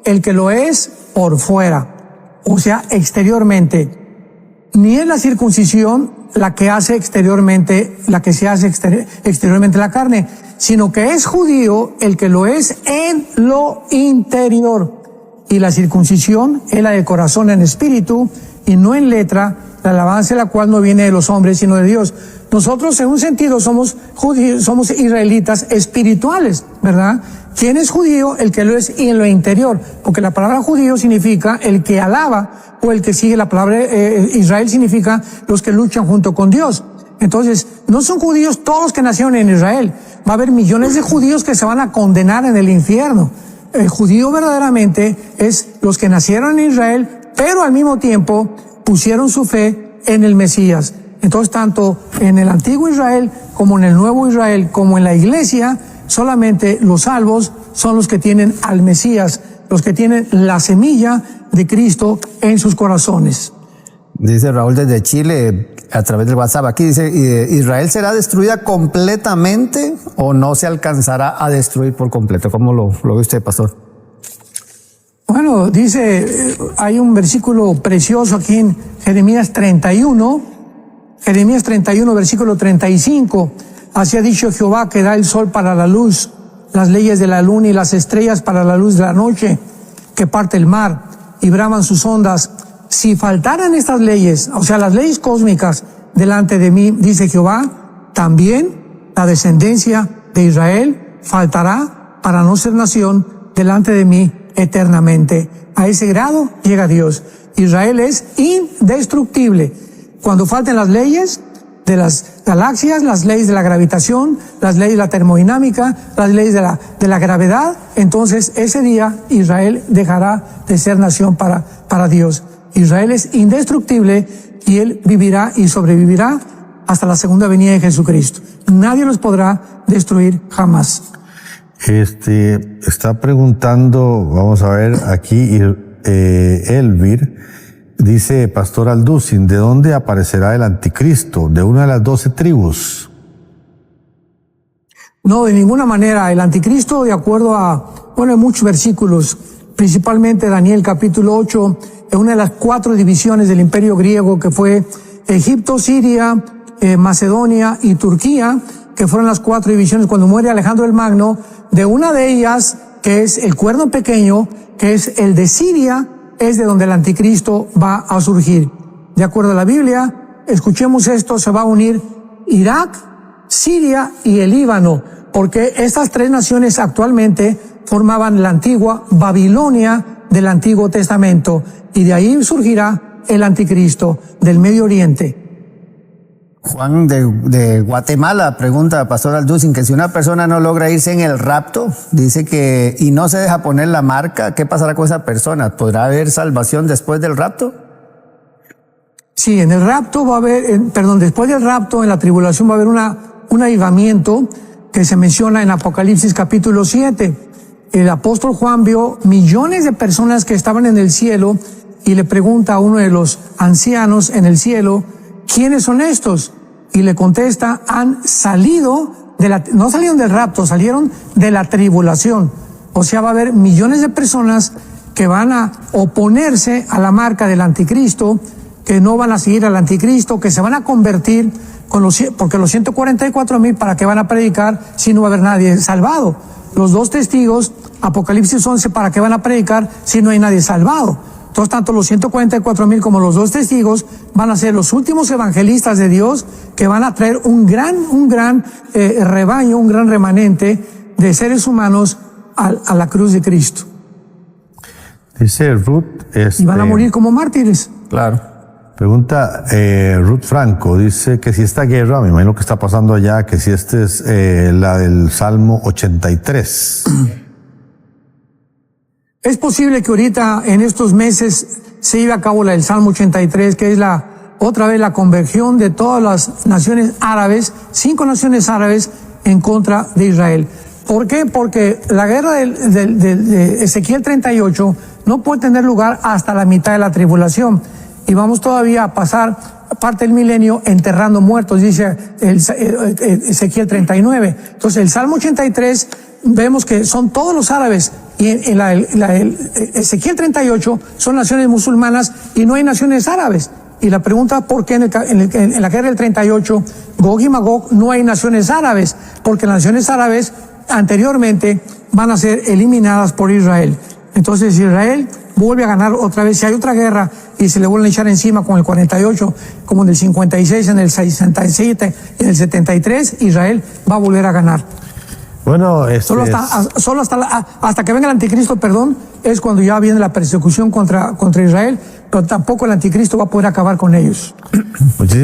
el que lo es por fuera, o sea, exteriormente, ni es la circuncisión la que hace exteriormente, la que se hace exteriormente la carne, sino que es judío el que lo es en lo interior. Y la circuncisión es la de corazón en espíritu y no en letra, la alabanza de la cual no viene de los hombres, sino de Dios. nosotros en un sentido somos judíos, somos israelitas espirituales, ¿verdad? ¿Quién es judío? El que lo es y en lo interior, porque la palabra judío significa el que alaba o el que sigue. La palabra Israel significa los que luchan junto con Dios. Entonces, no son judíos todos los que nacieron en Israel. Va a haber millones de judíos que se van a condenar en el infierno. El judío verdaderamente es los que nacieron en Israel, pero al mismo tiempo pusieron su fe en el Mesías. Entonces, tanto en el antiguo Israel como en el nuevo Israel, como en la iglesia, solamente los salvos son los que tienen al Mesías, los que tienen la semilla de Cristo en sus corazones. Dice Raúl desde Chile a través del WhatsApp. Aquí dice, ¿Israel será destruida completamente o no se alcanzará a destruir por completo? ¿Cómo lo ve usted, pastor? Bueno, dice, hay un versículo precioso aquí en Jeremías 31, versículo 35. Así ha dicho Jehová, que da el sol para la luz, las leyes de la luna y las estrellas para la luz de la noche, que parte el mar y braman sus ondas. Si faltaran estas leyes, o sea, las leyes cósmicas delante de mí, dice Jehová, también la descendencia de Israel faltará para no ser nación delante de mí eternamente. A ese grado llega Dios. Israel es indestructible. Cuando falten las leyes de las galaxias, las leyes de la gravitación, las leyes de la termodinámica, las leyes de la gravedad, entonces ese día Israel dejará de ser nación para Dios. Israel es indestructible y él vivirá y sobrevivirá hasta la segunda venida de Jesucristo. Nadie los podrá destruir jamás. Está preguntando, vamos a ver aquí, Elvir, dice Pastor Alducin, ¿de dónde aparecerá el anticristo? ¿De una de las 12 tribus? No, de ninguna manera. El anticristo, de acuerdo a, hay muchos versículos, principalmente Daniel capítulo 8, en una de las 4 divisiones del imperio griego, que fue Egipto, Siria, Macedonia y Turquía, que fueron las 4 divisiones cuando muere Alejandro el Magno. De una de ellas, que es el cuerno pequeño, que es el de Siria, es de donde el anticristo va a surgir. De acuerdo a la Biblia, escuchemos esto, se va a unir Irak, Siria y el Líbano, porque estas 3 naciones actualmente formaban la antigua Babilonia del Antiguo Testamento, y de ahí surgirá el anticristo del Medio Oriente. Juan de Guatemala pregunta a Pastor Alducin que si una persona no logra irse en el rapto, dice que, y no se deja poner la marca, ¿qué pasará con esa persona? ¿Podrá haber salvación después del rapto? Sí, en el rapto va a haber, después del rapto, en la tribulación va a haber un avivamiento que se menciona en Apocalipsis capítulo 7. El apóstol Juan vio millones de personas que estaban en el cielo y le pregunta a uno de los ancianos en el cielo, ¿quiénes son estos? Y le contesta, han salido no salieron del rapto, salieron de la tribulación. O sea, va a haber millones de personas que van a oponerse a la marca del anticristo, que no van a seguir al anticristo, que se van a convertir porque los 144,000, ¿para qué van a predicar si no va a haber nadie salvado? Los 2 testigos, Apocalipsis 11, ¿para qué van a predicar si no hay nadie salvado? Entonces, tanto los 144,000 como los 2 testigos van a ser los últimos evangelistas de Dios, que van a traer un gran rebaño, un gran remanente de seres humanos a la cruz de Cristo. Dice Ruth. Y van a morir como mártires. Claro. Pregunta Ruth Franco, dice que si esta guerra, me imagino que está pasando allá, que si esta es la del Salmo 83. Es posible que ahorita, en estos meses, se lleve a cabo la del Salmo 83, que es otra vez la conversión de todas las naciones árabes, 5 naciones árabes, en contra de Israel. ¿Por qué? Porque la guerra de Ezequiel 38 no puede tener lugar hasta la mitad de la tribulación. Y vamos todavía a pasar parte del milenio enterrando muertos, dice Ezequiel 39. Entonces, el Salmo 83, vemos que son todos los árabes, y en Ezequiel 38 son naciones musulmanas y no hay naciones árabes. Y la pregunta, ¿por qué en la guerra del 38, Gog y Magog, no hay naciones árabes? Porque las naciones árabes anteriormente van a ser eliminadas por Israel. Entonces Israel vuelve a ganar otra vez. Si hay otra guerra y se le vuelve a echar encima con el 48, como en el 56, en el 67, en el 73, Israel va a volver a ganar. Bueno, Solo hasta que venga el anticristo, perdón, es cuando ya viene la persecución contra Israel, pero tampoco el anticristo va a poder acabar con ellos. Muchísimas